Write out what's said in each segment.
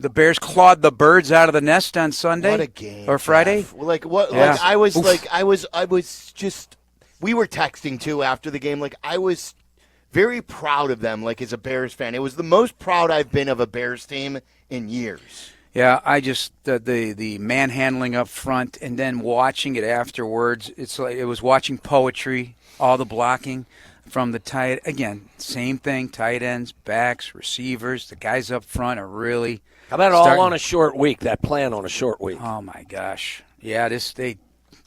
The Bears clawed the birds out of the nest on Sunday. What a game. Or Friday. Jeff. Like what? Yeah. Like I was just. We were texting too after the game. Like I was very proud of them. Like as a Bears fan, it was the most proud I've been of a Bears team in years. Yeah, I just the manhandling up front and then watching it afterwards. It's like it was watching poetry. All the blocking from the tight again, same thing. Tight ends, backs, receivers. The guys up front are really. How about all on a short week? That plan on a short week. Oh my gosh! Yeah, they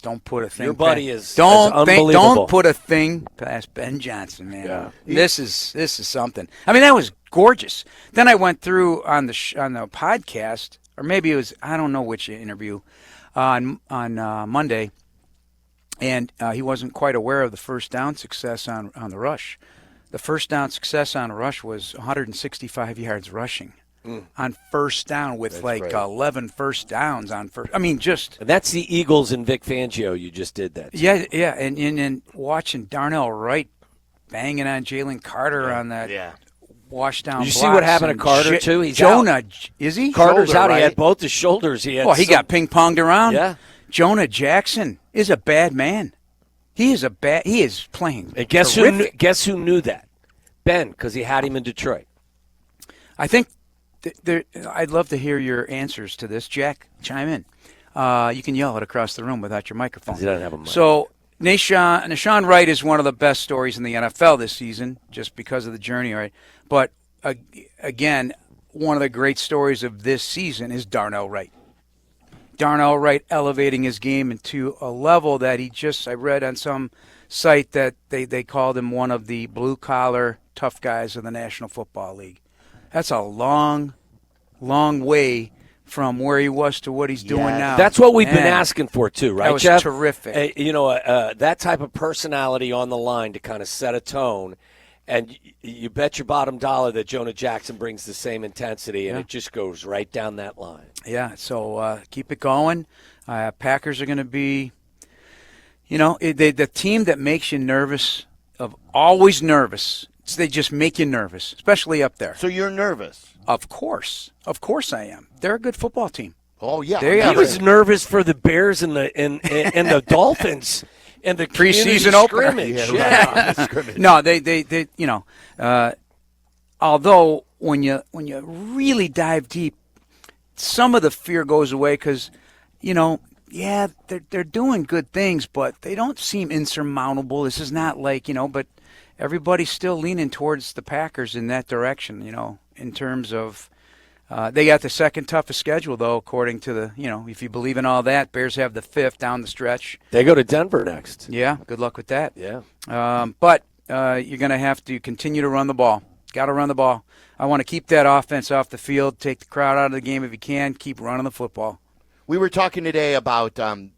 don't put a thing. Your buddy is unbelievable. Don't put a thing past Ben Johnson, man. Yeah. This is something. I mean, that was gorgeous. Then I went through on the podcast, or maybe it was I don't know which interview on Monday, and he wasn't quite aware of the first down success on the rush. The first down success on a rush was 165 yards rushing. On first down with That's like great. 11 first downs on first. I mean, just. And that's the Eagles and Vic Fangio. You just did that. Yeah, yeah. And watching Darnell Wright banging on Jalen Carter on that wash down. You see what happened to Carter, too? He's Jonah, out. Is he? Carter's Shoulder, out. right? He had both his shoulders. He got ping-ponged around. Yeah. Jonah Jackson is a bad man. He is playing. And guess who knew that? Ben, because he had him in Detroit. I think I'd love to hear your answers to this. Jack, chime in. You can yell it across the room without your microphone. He doesn't have a mic. So Nahshon Wright is one of the best stories in the NFL this season just because of the journey, right? But, again, one of the great stories of this season is Darnell Wright. Darnell Wright elevating his game into a level that I read on some site that they called him one of the blue-collar tough guys in the National Football League. That's a long, long way from where he was to what he's doing now. That's what we've been asking for, too, right, that was Jeff? Terrific. That type of personality on the line to kind of set a tone. And you bet your bottom dollar that Jonah Jackson brings the same intensity, and it just goes right down that line. Yeah, so keep it going. Packers are going to be, the team that makes you nervous, always nervous. They just make you nervous, especially up there. So you're nervous? Of course I am. They're a good football team. Oh yeah, he was nervous for the Bears and the Dolphins in the preseason opener. Yeah. No, they although when you really dive deep, some of the fear goes away because they're doing good things, but they don't seem insurmountable. This is not like but. Everybody's still leaning towards the Packers in that direction, in terms of they got the second toughest schedule, though, according to the, if you believe in all that, Bears have the fifth down the stretch. They go to Denver next. Yeah, good luck with that. Yeah. But you're going to have to continue to run the ball. Got to run the ball. I want to keep that offense off the field, take the crowd out of the game if you can, keep running the football. We were talking today about the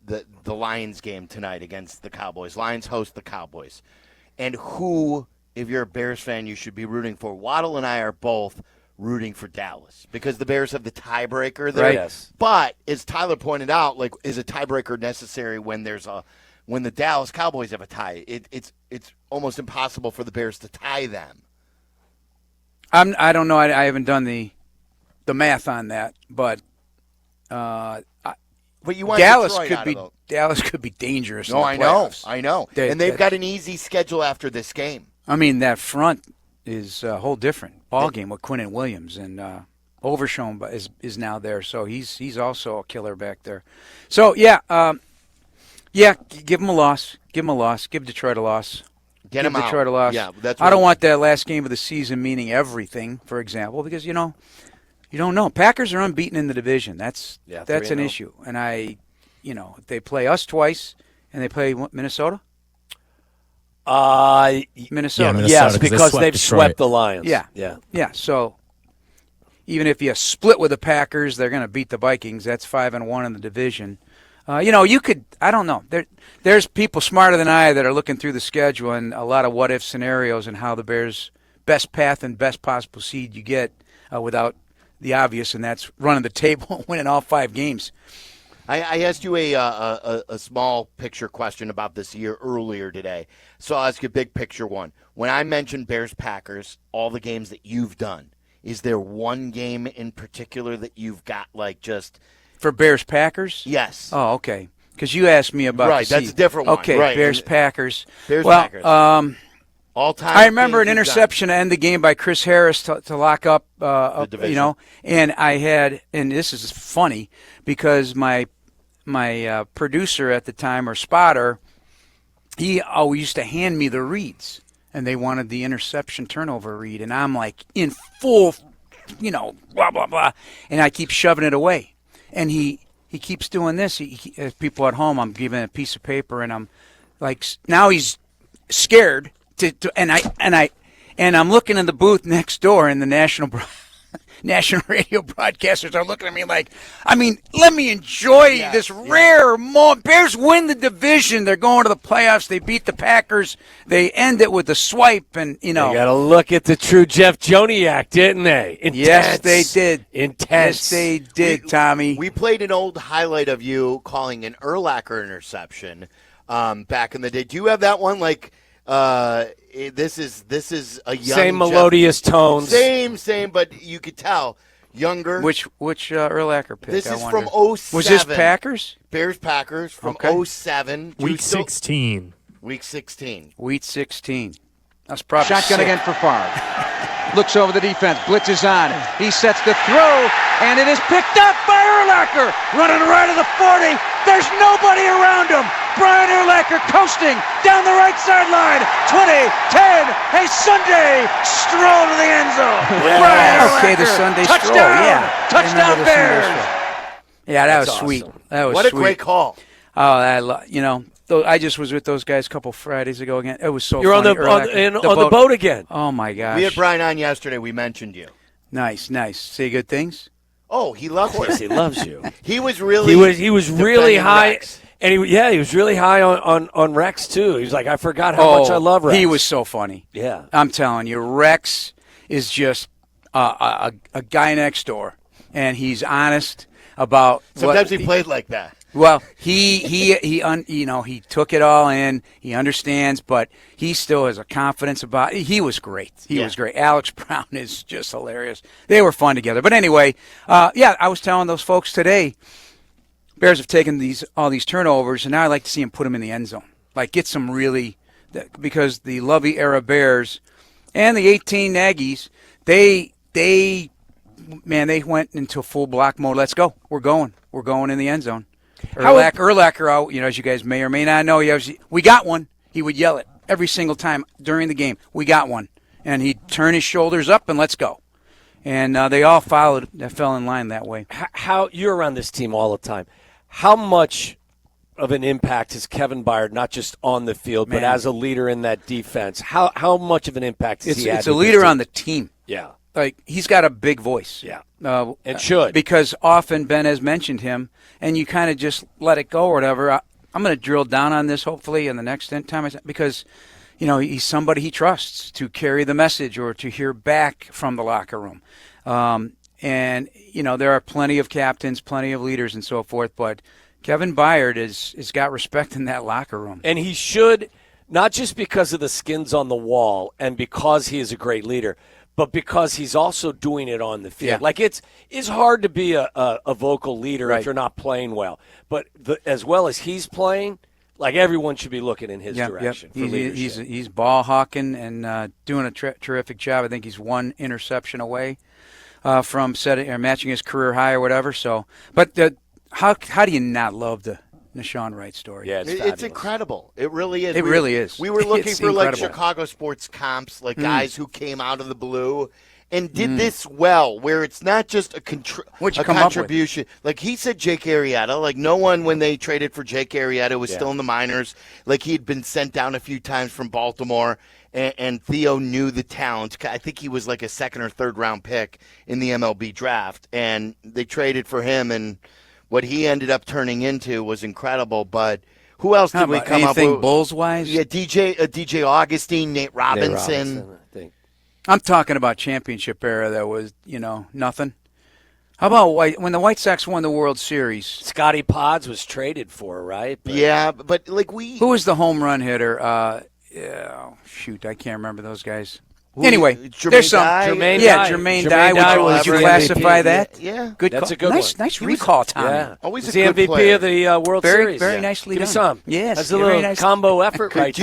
Lions game tonight against the Cowboys. Lions host the Cowboys. And who, if you're a Bears fan, you should be rooting for. Waddle and I are both rooting for Dallas because the Bears have the tiebreaker there. Right. Yes. But as Tyler pointed out, is a tiebreaker necessary when the Dallas Cowboys have a tie? It's almost impossible for the Bears to tie them. I don't know. I haven't done the math on that, but you want Dallas could be dangerous. No, in the playoffs. I know. And they've got an easy schedule after this game. I mean, that front is a whole different ball game with Quinnen Williams, and Overshown is now there, so he's also a killer back there. So give him a loss. Give Detroit a loss. Give Detroit a loss. Yeah, I don't want that last game of the season meaning everything, for example, because you don't know. Packers are unbeaten in the division. That's an issue, and if they play us twice and they play Minnesota. Minnesota. Yes, because they've swept the Lions. Yeah. So even if you split with the Packers, they're going to beat the Vikings. That's 5-1 in the division. You could. I don't know. There's people smarter than I that are looking through the schedule and a lot of what-if scenarios and how the Bears' best path and best possible seed you get without the obvious, and that's running the table and winning all 5 games. I asked you a small picture question about this year earlier today, so I'll ask you a big picture one. When I mentioned Bears-Packers, all the games that you've done, Is there one game in particular that you've got like just For Bears-Packers? yes? Oh, okay. Because you asked me about Right, that's a different one. Okay, Right. Bears-Packers. Bears-Packers. Well, All time. I remember an games you've done. interception to end the game by Chris Harris to lock up, division. and I had, and this is funny because my producer at the time, or spotter, he always used to hand me the reads, and they wanted the interception turnover read, and I'm like in full, blah blah blah, and I keep shoving it away, and he keeps doing this. As people at home, I'm giving a piece of paper, and I'm like, now he's scared. And I'm looking in the booth next door, and the national radio broadcasters are looking at me like, let me enjoy this rare moment. Bears win the division. They're going to the playoffs. They beat the Packers. They end it with a swipe, and They got to look at the true Jeff Joniak, didn't they? Intense. Yes, they did. Intense. Yes, they did, Tommy. We played an old highlight of you calling an Urlacher interception back in the day. Do you have that one? Like. This is a young same melodious tones. Same, but you could tell younger. Which Urlacher pick? This I is wonder. from 07. Was this Packers? Bears-Packers from Okay. 07. Week 16. Week 16. Week 16. That's probably Shotgun sick. again for Favre. Looks over the defense. Blitz is on. He sets the throw, and it is picked up by Urlacher. Running right of the 40. There's nobody around him. Brian Urlacher coasting down the right sideline. 20, 10, a Sunday stroll to the end zone. Brian Urlacher. Okay, the Sunday Touchdown. stroll. Yeah. Touchdown, I remember the Sunday Bears. stroll. Yeah, that was That's sweet. awesome. That was What a sweet. great call. Oh, I just was with those guys a couple Fridays ago again. It was so You're funny. on the boat again. Oh, my gosh. We had Brian on yesterday. We mentioned you. Nice. Say good things? Oh, he loves Of course, you. he loves you. He was really He was really defending high, Rex. and he was really high on Rex too. He was like, I forgot how much I love Rex. He was so funny. Yeah. I'm telling you, Rex is just a guy next door, and he's honest about Sometimes he played like that. Well, he took it all in. He understands, but he still has a confidence about it. He was great. He was great. Alex Brown is just hilarious. They were fun together. But anyway, I was telling those folks today, Bears have taken all these turnovers, and now I like to see them put them in the end zone. Like, get some really – because the Lovey era Bears and the 18 Aggies, they went into full block mode. Let's go. We're going in the end zone. Urlacher, as you guys may or may not know, we got one. He would yell it every single time during the game. We got one. And he'd turn his shoulders up and let's go. And they all fell in line that way. How you're around this team all the time. How much of an impact has Kevin Byard, not just on the field, but as a leader in that defense? How much of an impact has he had? It's a leader on the team. Yeah. Like, he's got a big voice. Yeah. And should. Because often Ben has mentioned him, and you kind of just let it go or whatever. I'm going to drill down on this, hopefully, in the next time. Because, he's somebody he trusts to carry the message or to hear back from the locker room. And there are plenty of captains, plenty of leaders and so forth, but Kevin Byard has got respect in that locker room. And he should, not just because of the skins on the wall and because he is a great leader, but because he's also doing it on the field. Yeah. Like, it's hard to be a vocal leader if you're not playing well. But as well as he's playing, like, everyone should be looking in his direction for leadership. He's ball hawking and doing a terrific job. I think he's one interception away from setting or matching his career high or whatever. So, but how do you not love the Nahshon Wright story? Yeah, it's It's incredible. It really is. It really is. We were looking It's for like incredible. Chicago sports comps, like guys who came out of the blue and did this well, where it's not just What'd you a come up with? contribution. Like he said, Jake Arrieta. Like no one, when they traded for Jake Arrieta, was still in the minors. Like he'd been sent down a few times from Baltimore. And Theo knew the talent. I think he was like a second or third round pick in the MLB draft, and they traded for him. And what he ended up turning into was incredible. But who else did we come up with? Anything Bulls-wise? Yeah, DJ Augustine, Nate Robinson. I think. I'm talking about championship era that was, nothing. How about when the White Sox won the World Series? Scotty Pods was traded for, right? But Yeah, but like Who was the home run hitter? I can't remember those guys. Anyway, Jermaine there's some. Dye? Jermaine Yeah, Dye. Jermaine Jermaine Dye. Dye Would was you the classify MVP. that? Yeah. Good That's call. a good nice, one. Nice recall, Tommy. Yeah. Always He's a the good MVP player. of the World Very, Series. very nicely Give me done. some. Yes, That's a very little nice. combo effort right Do you there.